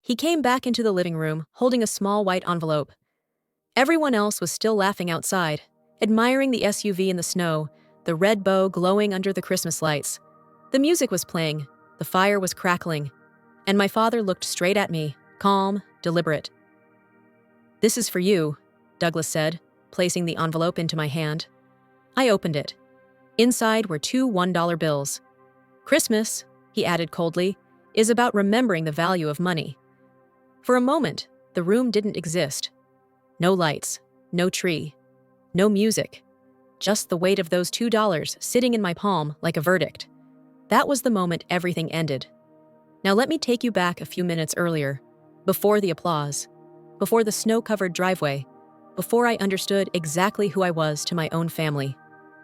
He came back into the living room, holding a small white envelope. Everyone else was still laughing outside, admiring the SUV in the snow, the red bow glowing under the Christmas lights. The music was playing, the fire was crackling, and my father looked straight at me, calm, deliberate. "This is for you," Douglas said, placing the envelope into my hand. I opened it. Inside were 2 $1 bills. "Christmas," he added coldly, "is about remembering the value of money." For a moment, the room didn't exist. No lights, no tree, no music, just the weight of those $2 sitting in my palm like a verdict. That was the moment everything ended. Now let me take you back a few minutes earlier, before the applause, before the snow-covered driveway, before I understood exactly who I was to my own family.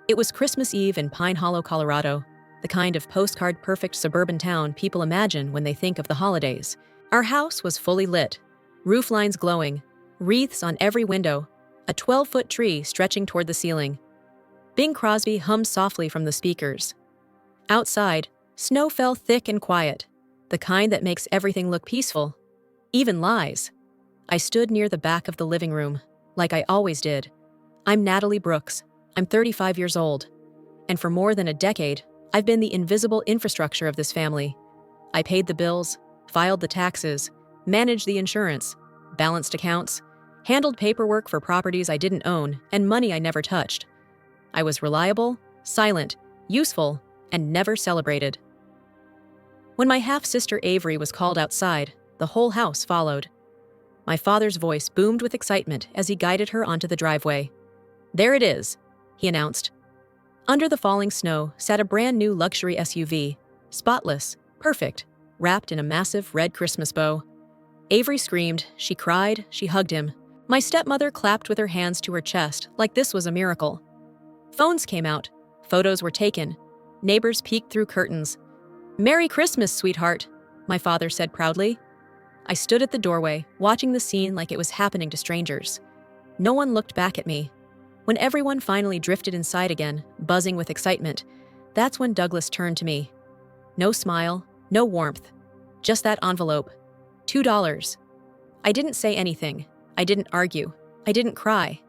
It was Christmas Eve in Pine Hollow, Colorado, the kind of postcard-perfect suburban town people imagine when they think of the holidays. Our house was fully lit, roof lines glowing, wreaths on every window, a 12-foot tree stretching toward the ceiling. Bing Crosby hummed softly from the speakers. Outside, snow fell thick and quiet, the kind that makes everything look peaceful, even lies. I stood near the back of the living room, like I always did. I'm Natalie Brooks. I'm 35 years old. And for more than a decade, I've been the invisible infrastructure of this family. I paid the bills, filed the taxes, managed the insurance, balanced accounts, handled paperwork for properties I didn't own and money I never touched. I was reliable, silent, useful, and never celebrated. When my half-sister Avery was called outside, the whole house followed. My father's voice boomed with excitement as he guided her onto the driveway. "There it is," he announced. Under the falling snow sat a brand new luxury SUV, spotless, perfect, wrapped in a massive red Christmas bow. Avery screamed, she cried, she hugged him. My stepmother clapped with her hands to her chest like this was a miracle. Phones came out, photos were taken, neighbors peeked through curtains. "Merry Christmas, sweetheart," my father said proudly. I stood at the doorway, watching the scene like it was happening to strangers. No one looked back at me. When everyone finally drifted inside again, buzzing with excitement, that's when Douglas turned to me. No smile, no warmth, just that envelope. $2. I didn't say anything. I didn't argue. I didn't cry.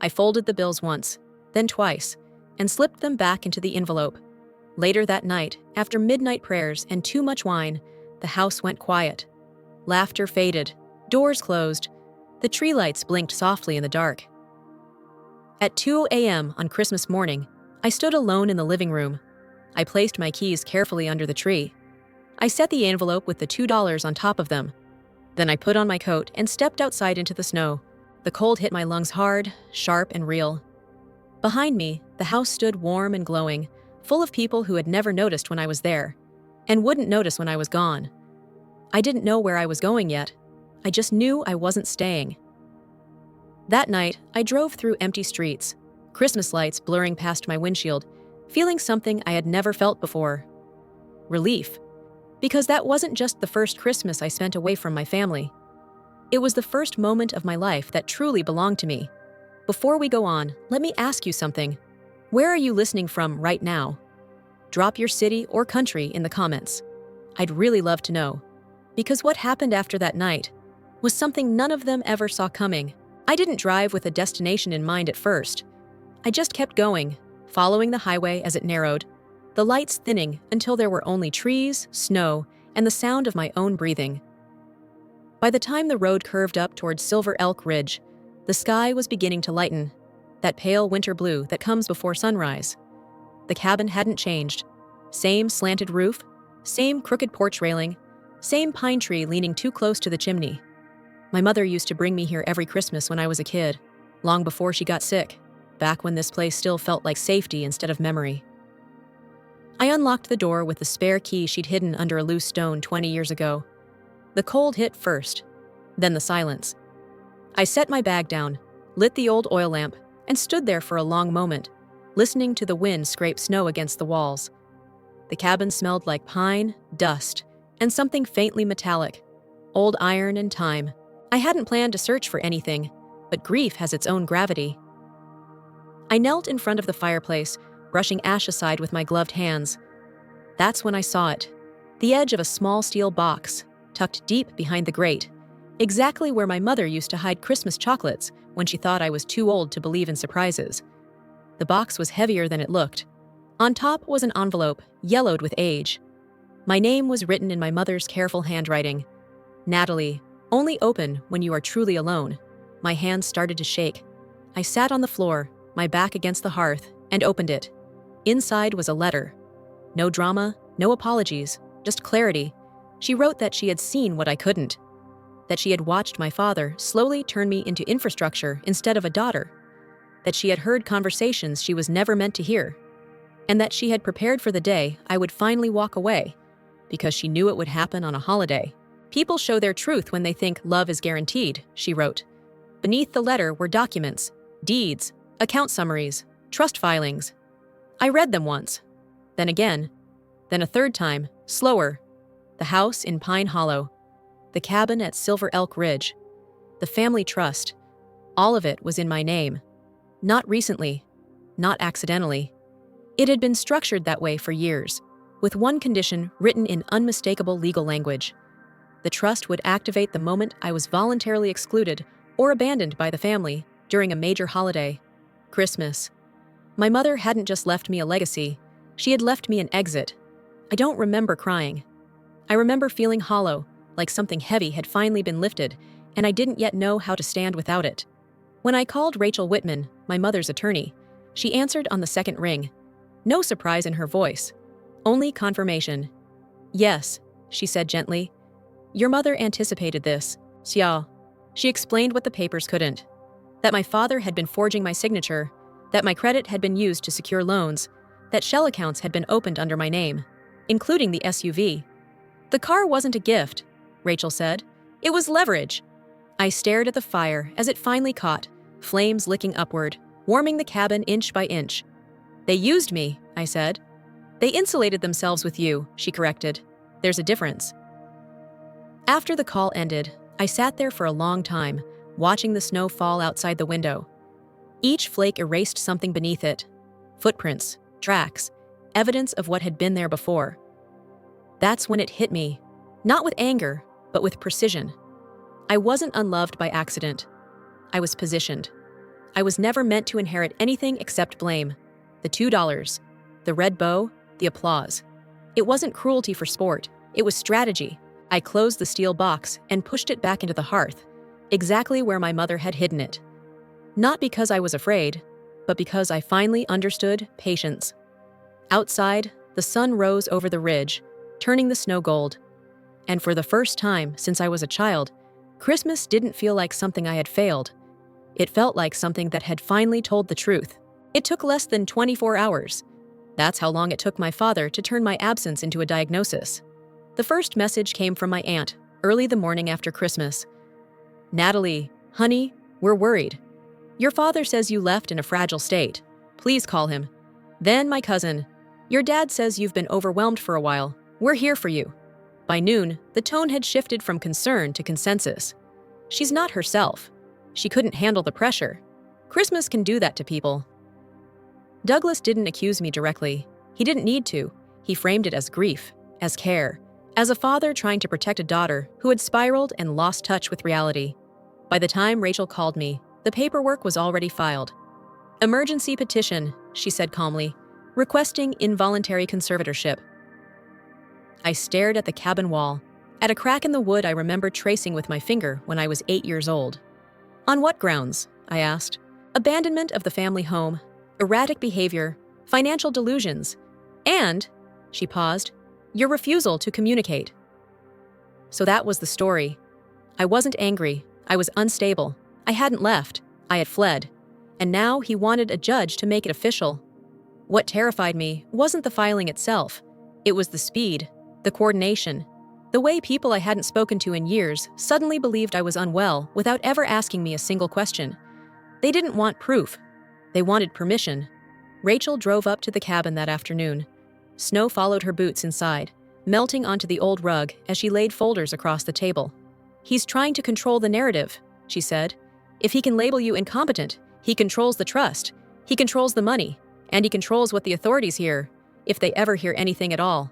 I folded the bills once, then twice, and slipped them back into the envelope. Later that night, after midnight prayers and too much wine, the house went quiet. Laughter faded, doors closed, the tree lights blinked softly in the dark. At 2 a.m. on Christmas morning, I stood alone in the living room. I placed my keys carefully under the tree. I set the envelope with the $2 on top of them. Then I put on my coat and stepped outside into the snow. The cold hit my lungs hard, sharp, and real. Behind me, the house stood warm and glowing, full of people who had never noticed when I was there, and wouldn't notice when I was gone. I didn't know where I was going yet. I just knew I wasn't staying. That night, I drove through empty streets, Christmas lights blurring past my windshield, feeling something I had never felt before. Relief. Because that wasn't just the first Christmas I spent away from my family. It was the first moment of my life that truly belonged to me. Before we go on, let me ask you something. Where are you listening from right now? Drop your city or country in the comments. I'd really love to know. Because what happened after that night was something none of them ever saw coming. I didn't drive with a destination in mind at first. I just kept going, following the highway as it narrowed, the lights thinning until there were only trees, snow, and the sound of my own breathing. By the time the road curved up towards Silver Elk Ridge, the sky was beginning to lighten, that pale winter blue that comes before sunrise. The cabin hadn't changed. Same slanted roof, same crooked porch railing, same pine tree leaning too close to the chimney. My mother used to bring me here every Christmas when I was a kid, long before she got sick, back when this place still felt like safety instead of memory. I unlocked the door with the spare key she'd hidden under a loose stone 20 years ago. The cold hit first, then the silence. I set my bag down, lit the old oil lamp, and stood there for a long moment, listening to the wind scrape snow against the walls. The cabin smelled like pine, dust, and something faintly metallic, old iron and time. I hadn't planned to search for anything, but grief has its own gravity. I knelt in front of the fireplace, brushing ash aside with my gloved hands. That's when I saw it, the edge of a small steel box, tucked deep behind the grate, exactly where my mother used to hide Christmas chocolates when she thought I was too old to believe in surprises. The box was heavier than it looked. On top was an envelope, yellowed with age. My name was written in my mother's careful handwriting. Natalie, only open when you are truly alone. My hands started to shake. I sat on the floor, my back against the hearth, and opened it. Inside was a letter. No drama, no apologies, just clarity. She wrote that she had seen what I couldn't. That she had watched my father slowly turn me into infrastructure instead of a daughter. That she had heard conversations she was never meant to hear. And that she had prepared for the day I would finally walk away, because she knew it would happen on a holiday. People show their truth when they think love is guaranteed, she wrote. Beneath the letter were documents, deeds, account summaries, trust filings. I read them once, then again, then a third time, slower. The house in Pine Hollow, the cabin at Silver Elk Ridge, the family trust, all of it was in my name. Not recently, not accidentally. It had been structured that way for years, with one condition written in unmistakable legal language. The trust would activate the moment I was voluntarily excluded or abandoned by the family during a major holiday, Christmas. My mother hadn't just left me a legacy, she had left me an exit. I don't remember crying. I remember feeling hollow, like something heavy had finally been lifted, and I didn't yet know how to stand without it. When I called Rachel Whitman, my mother's attorney, she answered on the second ring. No surprise in her voice, only confirmation. Yes, she said gently. Your mother anticipated this, Xiao. She explained what the papers couldn't. That my father had been forging my signature, that my credit had been used to secure loans, that shell accounts had been opened under my name, including the SUV. The car wasn't a gift, Rachel said. It was leverage. I stared at the fire as it finally caught, flames licking upward, warming the cabin inch by inch. They used me, I said. They insulated themselves with you, she corrected. There's a difference. After the call ended, I sat there for a long time, watching the snow fall outside the window. Each flake erased something beneath it. Footprints, tracks, evidence of what had been there before. That's when it hit me, not with anger, but with precision. I wasn't unloved by accident. I was positioned. I was never meant to inherit anything except blame. The $2, the red bow, the applause. It wasn't cruelty for sport, it was strategy. I closed the steel box and pushed it back into the hearth, exactly where my mother had hidden it. Not because I was afraid, but because I finally understood patience. Outside, the sun rose over the ridge, turning the snow gold. And for the first time since I was a child, Christmas didn't feel like something I had failed. It felt like something that had finally told the truth. It took less than 24 hours. That's how long it took my father to turn my absence into a diagnosis. The first message came from my aunt, early the morning after Christmas. Natalie, honey, we're worried. Your father says you left in a fragile state. Please call him. Then my cousin. Your dad says you've been overwhelmed for a while. We're here for you. By noon, the tone had shifted from concern to consensus. She's not herself. She couldn't handle the pressure. Christmas can do that to people. Douglas didn't accuse me directly. He didn't need to. He framed it as grief, as care, as a father trying to protect a daughter who had spiraled and lost touch with reality. By the time Rachel called me, the paperwork was already filed. Emergency petition, she said calmly, requesting involuntary conservatorship. I stared at the cabin wall, at a crack in the wood I remember tracing with my finger when I was 8 years old. On what grounds? I asked. Abandonment of the family home, erratic behavior, financial delusions, and, she paused, your refusal to communicate. So that was the story. I wasn't angry. I was unstable. I hadn't left. I had fled. And now he wanted a judge to make it official. What terrified me wasn't the filing itself. It was the speed, the coordination, the way people I hadn't spoken to in years suddenly believed I was unwell without ever asking me a single question. They didn't want proof. They wanted permission. Rachel drove up to the cabin that afternoon. Snow followed her boots inside, melting onto the old rug as she laid folders across the table. He's trying to control the narrative, she said. If he can label you incompetent, he controls the trust, he controls the money, and he controls what the authorities hear, if they ever hear anything at all.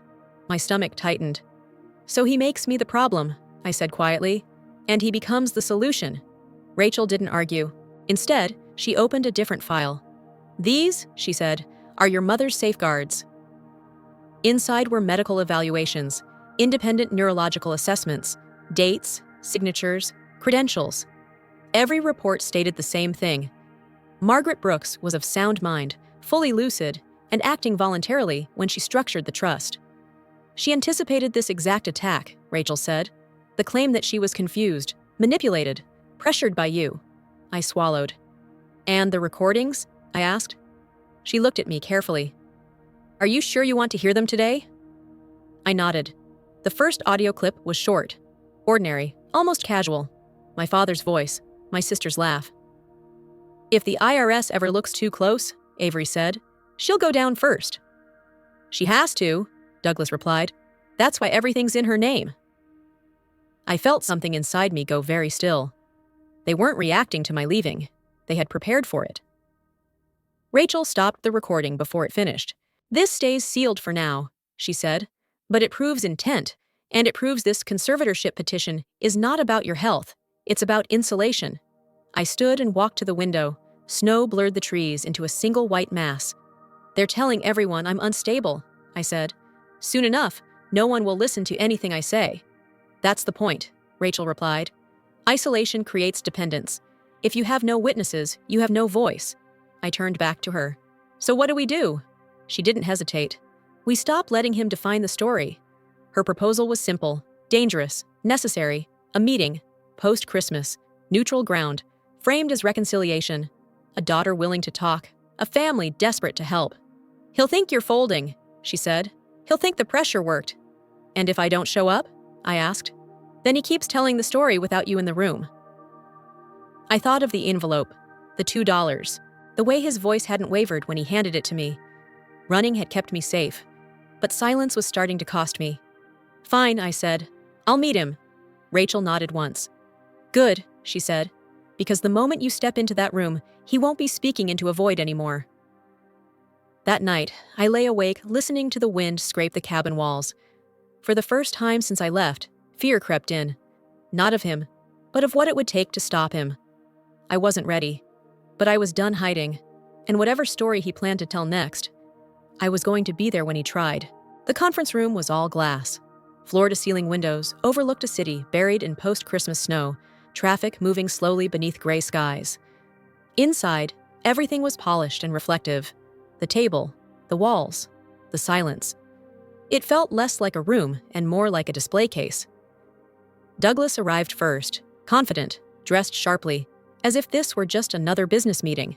My stomach tightened. So he makes me the problem, I said quietly. And he becomes the solution. Rachel didn't argue. Instead, she opened a different file. These, she said, are your mother's safeguards. Inside were medical evaluations, independent neurological assessments, dates, signatures, credentials. Every report stated the same thing. Margaret Brooks was of sound mind, fully lucid, and acting voluntarily when she structured the trust. She anticipated this exact attack, Rachel said. The claim that she was confused, manipulated, pressured by you. I swallowed. And the recordings? I asked. She looked at me carefully. Are you sure you want to hear them today? I nodded. The first audio clip was short, ordinary, almost casual. My father's voice, my sister's laugh. If the IRS ever looks too close, Avery said, she'll go down first. She has to, Douglas replied. That's why everything's in her name. I felt something inside me go very still. They weren't reacting to my leaving. They had prepared for it. Rachel stopped the recording before it finished. This stays sealed for now, she said, but it proves intent, and it proves this conservatorship petition is not about your health. It's about insulation. I stood and walked to the window. Snow blurred the trees into a single white mass. They're telling everyone I'm unstable, I said. Soon enough, no one will listen to anything I say. That's the point, Rachel replied. Isolation creates dependence. If you have no witnesses, you have no voice. I turned back to her. So what do we do? She didn't hesitate. We stopped letting him define the story. Her proposal was simple, dangerous, necessary, a meeting, post-Christmas, neutral ground, framed as reconciliation, a daughter willing to talk, a family desperate to help. He'll think you're folding, she said. He'll think the pressure worked. And if I don't show up? I asked. Then he keeps telling the story without you in the room. I thought of the envelope, the $2, the way his voice hadn't wavered when he handed it to me. Running had kept me safe, but silence was starting to cost me. Fine, I said. I'll meet him. Rachel nodded once. Good, she said, because the moment you step into that room, he won't be speaking into a void anymore. That night, I lay awake listening to the wind scrape the cabin walls. For the first time since I left, fear crept in. Not of him, but of what it would take to stop him. I wasn't ready, but I was done hiding, and whatever story he planned to tell next, I was going to be there when he tried. The conference room was all glass. Floor-to-ceiling windows overlooked a city buried in post-Christmas snow, traffic moving slowly beneath gray skies. Inside, everything was polished and reflective. The table, the walls, the silence. It felt less like a room and more like a display case. Douglas arrived first, confident, dressed sharply, as if this were just another business meeting.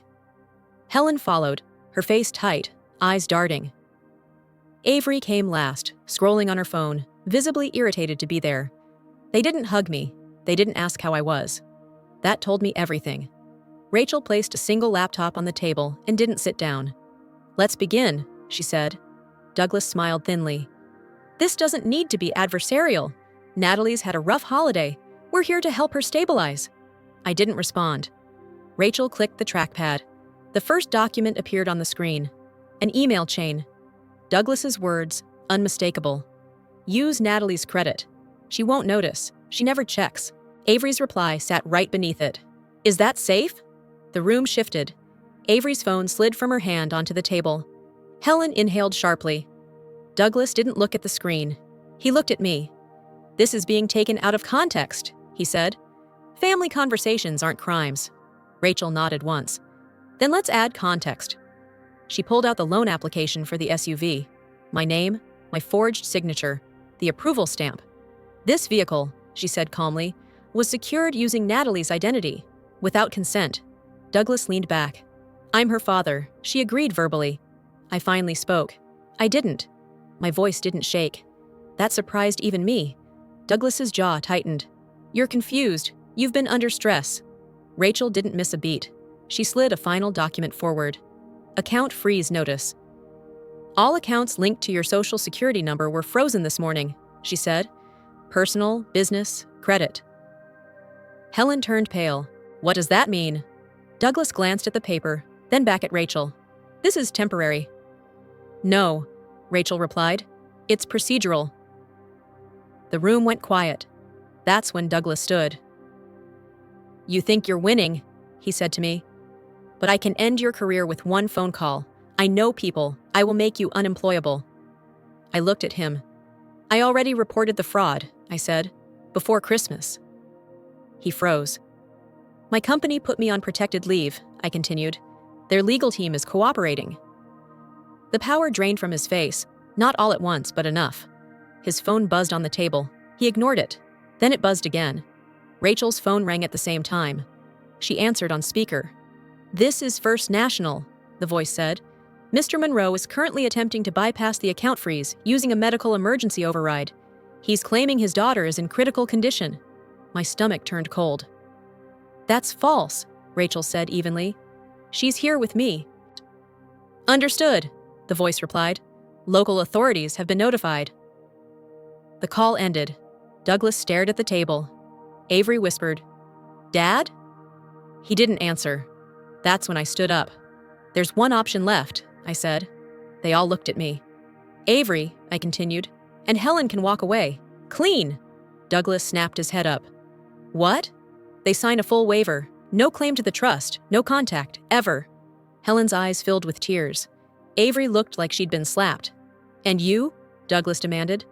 Helen followed, her face tight, eyes darting. Avery came last, scrolling on her phone, visibly irritated to be there. They didn't hug me. They didn't ask how I was. That told me everything. Rachel placed a single laptop on the table and didn't sit down. Let's begin, she said. Douglas smiled thinly. This doesn't need to be adversarial. Natalie's had a rough holiday. We're here to help her stabilize. I didn't respond. Rachel clicked the trackpad. The first document appeared on the screen. An email chain. Douglas's words, unmistakable. Use Natalie's credit. She won't notice. She never checks. Avery's reply sat right beneath it. Is that safe? The room shifted. Avery's phone slid from her hand onto the table. Helen inhaled sharply. Douglas didn't look at the screen. He looked at me. This is being taken out of context, he said. Family conversations aren't crimes. Rachel nodded once. Then let's add context. She pulled out the loan application for the SUV. My name, my forged signature, the approval stamp. This vehicle, she said calmly, was secured using Natalie's identity, without consent. Douglas leaned back. I'm her father, she agreed verbally. I finally spoke. I didn't. My voice didn't shake. That surprised even me. Douglas's jaw tightened. You're confused. You've been under stress. Rachel didn't miss a beat. She slid a final document forward. Account freeze notice. All accounts linked to your social security number were frozen this morning, she said. Personal, business, credit. Helen turned pale. What does that mean? Douglas glanced at the paper, then back at Rachel. This is temporary. No, Rachel replied. It's procedural. The room went quiet. That's when Douglas stood. "You think you're winning," he said to me. "But I can end your career with one phone call. I know people. I will make you unemployable." I looked at him. "I already reported the fraud," I said, "before Christmas." He froze. "My company put me on protected leave," I continued. "Their legal team is cooperating." The power drained from his face, not all at once, but enough. His phone buzzed on the table. He ignored it. Then it buzzed again. Rachel's phone rang at the same time. She answered on speaker. "This is First National," the voice said. "Mr. Monroe is currently attempting to bypass the account freeze using a medical emergency override. He's claiming his daughter is in critical condition." My stomach turned cold. "That's false," Rachel said evenly. "She's here with me." "Understood," the voice replied. "Local authorities have been notified." The call ended. Douglas stared at the table. Avery whispered, "Dad?" He didn't answer. That's when I stood up. "There's one option left," I said. They all looked at me. "Avery," I continued, "and Helen can walk away. Clean." Douglas snapped his head up. "What?" "They sign a full waiver. No claim to the trust. No contact. Ever." Helen's eyes filled with tears. Avery looked like she'd been slapped. "And you?" Douglas demanded.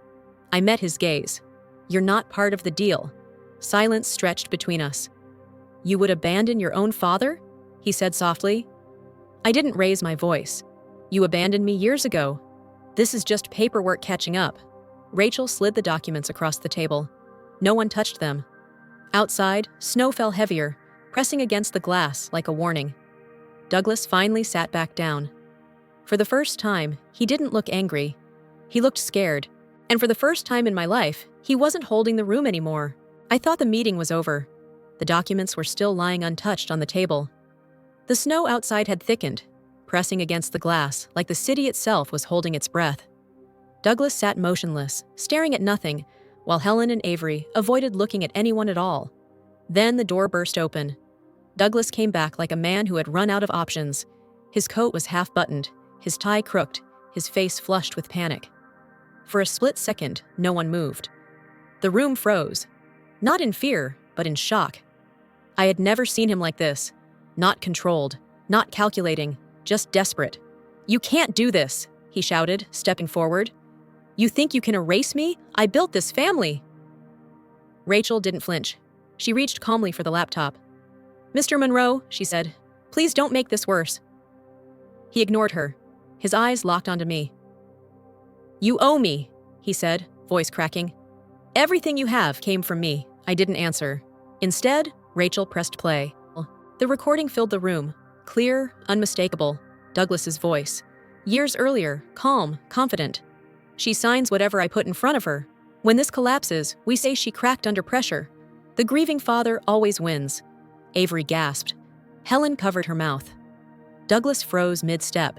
I met his gaze. "You're not part of the deal." Silence stretched between us. "You would abandon your own father?" he said softly. I didn't raise my voice. "You abandoned me years ago. This is just paperwork catching up." Rachel slid the documents across the table. No one touched them. Outside, snow fell heavier, pressing against the glass like a warning. Douglas finally sat back down. For the first time, he didn't look angry. He looked scared. And for the first time in my life, he wasn't holding the room anymore. I thought the meeting was over. The documents were still lying untouched on the table. The snow outside had thickened, pressing against the glass like the city itself was holding its breath. Douglas sat motionless, staring at nothing, while Helen and Avery avoided looking at anyone at all. Then the door burst open. Douglas came back like a man who had run out of options. His coat was half-buttoned, his tie crooked, his face flushed with panic. For a split second, no one moved. The room froze. Not in fear, but in shock. I had never seen him like this. Not controlled, not calculating, just desperate. "You can't do this," he shouted, stepping forward. "You think you can erase me? I built this family." Rachel didn't flinch. She reached calmly for the laptop. "Mr. Monroe," she said, "please don't make this worse." He ignored her. His eyes locked onto me. "You owe me," he said, voice cracking. "Everything you have came from me." I didn't answer. Instead, Rachel pressed play. The recording filled the room, clear, unmistakable, Douglas's voice. Years earlier, calm, confident. "She signs whatever I put in front of her. When this collapses, we say she cracked under pressure. The grieving father always wins." Avery gasped. Helen covered her mouth. Douglas froze mid-step.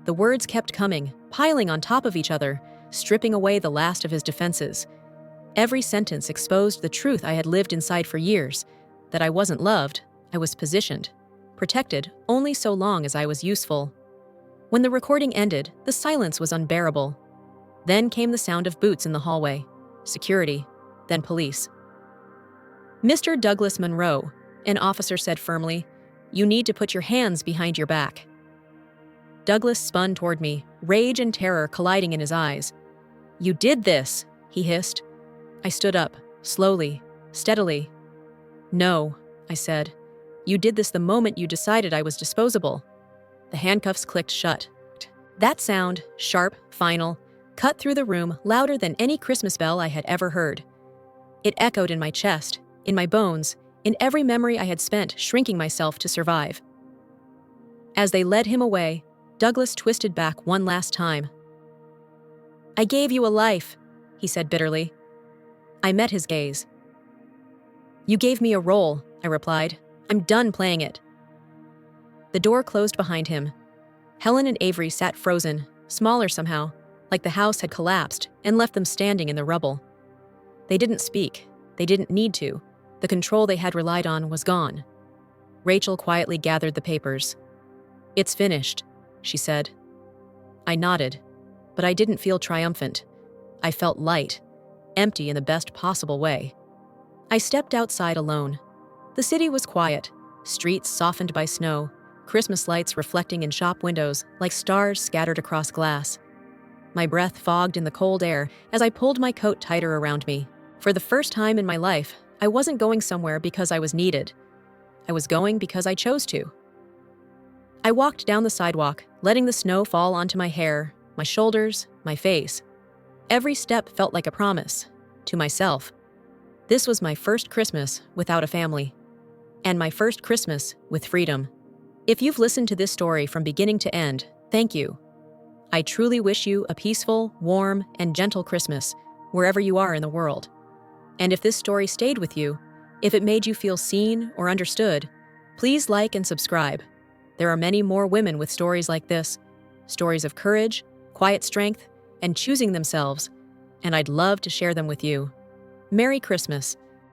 The words kept coming, piling on top of each other, stripping away the last of his defenses. Every sentence exposed the truth I had lived inside for years, that I wasn't loved, I was positioned, protected only so long as I was useful. When the recording ended, the silence was unbearable. Then came the sound of boots in the hallway, security, then police. "Mr. Douglas Monroe," an officer said firmly, "you need to put your hands behind your back." Douglas spun toward me, rage and terror colliding in his eyes. "You did this," he hissed. I stood up, slowly, steadily. "No," I said. "You did this the moment you decided I was disposable." The handcuffs clicked shut. That sound, sharp, final, cut through the room louder than any Christmas bell I had ever heard. It echoed in my chest, in my bones, in every memory I had spent shrinking myself to survive. As they led him away, Douglas twisted back one last time. "I gave you a life," he said bitterly. I met his gaze. "You gave me a role," I replied. "I'm done playing it." The door closed behind him. Helen and Avery sat frozen, smaller somehow, like the house had collapsed and left them standing in the rubble. They didn't speak. They didn't need to. The control they had relied on was gone. Rachel quietly gathered the papers. "It's finished," she said. I nodded, but I didn't feel triumphant. I felt light, empty in the best possible way. I stepped outside alone. The city was quiet, streets softened by snow, Christmas lights reflecting in shop windows like stars scattered across glass. My breath fogged in the cold air as I pulled my coat tighter around me. For the first time in my life, I wasn't going somewhere because I was needed. I was going because I chose to. I walked down the sidewalk, letting the snow fall onto my hair, my shoulders, my face. Every step felt like a promise to myself. This was my first Christmas without a family, and my first Christmas with freedom. If you've listened to this story from beginning to end, thank you. I truly wish you a peaceful, warm, and gentle Christmas wherever you are in the world. And if this story stayed with you, if it made you feel seen or understood, please like and subscribe. There are many more women with stories like this, stories of courage, quiet strength, and choosing themselves, and I'd love to share them with you. Merry Christmas.